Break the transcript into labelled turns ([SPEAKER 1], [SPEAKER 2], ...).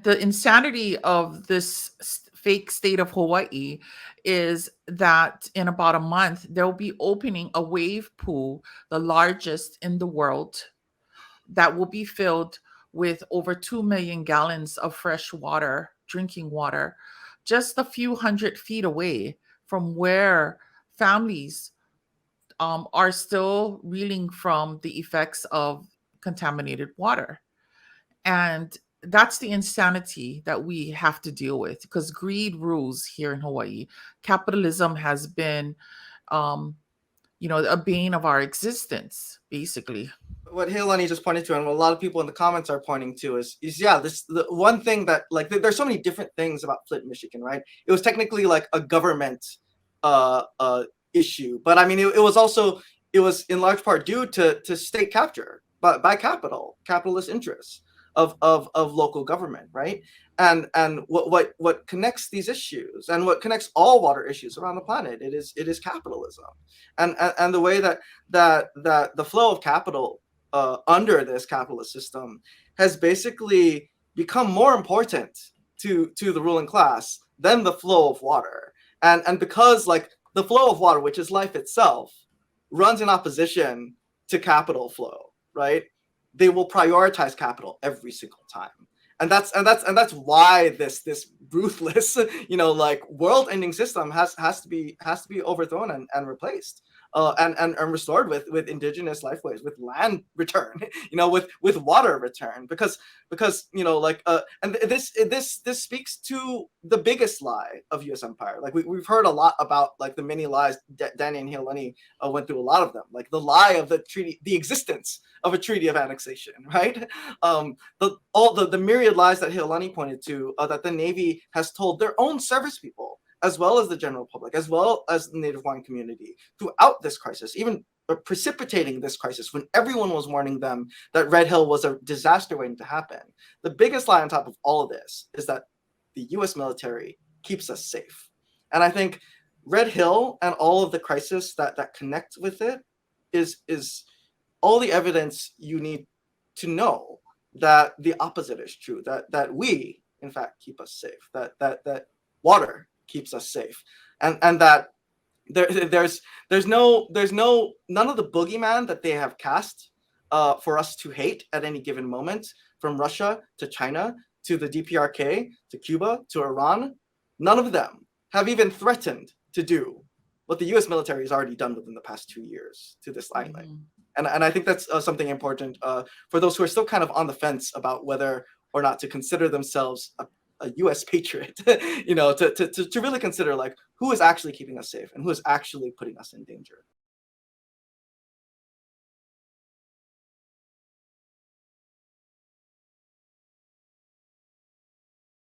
[SPEAKER 1] The insanity of this fake state of Hawaii is that in about a month, they'll be opening a wave pool, the largest in the world, that will be filled with over 2 million gallons of fresh water, drinking water, just a few 100 feet away from where families are still reeling from the effects of contaminated water. And that's the insanity that we have to deal with because greed rules here in Hawaii. Capitalism has been, um, a bane of our existence, basically.
[SPEAKER 2] What Healani just pointed to, and what a lot of people in the comments are pointing to, is the one thing that, like, there's so many different things about Flint, Michigan, right? It was technically like a government issue, but I mean, it was in large part due to state capture by capitalist interests of local government, right? And what connects these issues and what connects all water issues around the planet, it is capitalism, and the way that the flow of capital under this capitalist system has basically become more important to the ruling class than the flow of water, and because, like, the flow of water, which is life itself, runs in opposition to capital flow, right? They will prioritize capital every single time, and that's why this ruthless, like, world-ending system has to be overthrown and replaced, and restored with indigenous lifeways, with land return, with water return, because and this speaks to the biggest lie of U.S. empire. Like, we've heard a lot about, like, the many lies. Danny and Healani went through a lot of them, like the lie of the treaty, the existence of a treaty of annexation, right? The myriad lies that Healani pointed to, that the Navy has told their own service people, as well as the general public, as well as the Native Hawaiian community, throughout this crisis, even precipitating this crisis when everyone was warning them that Red Hill was a disaster waiting to happen. The biggest lie on top of all of this is that the U.S. military keeps us safe. And I think Red Hill and all of the crisis that connect with it is all the evidence you need to know that the opposite is true, that we, in fact, keep us safe, that water keeps us safe, and that there's none of the boogeyman that they have cast for us to hate at any given moment, from Russia to China to the DPRK to Cuba to Iran. None of them have even threatened to do what the U.S. military has already done within the past 2 years to this island. And I think that's something important for those who are still kind of on the fence about whether or not to consider themselves a U.S. patriot, to really consider, like, who is actually keeping us safe and who is actually putting us in danger.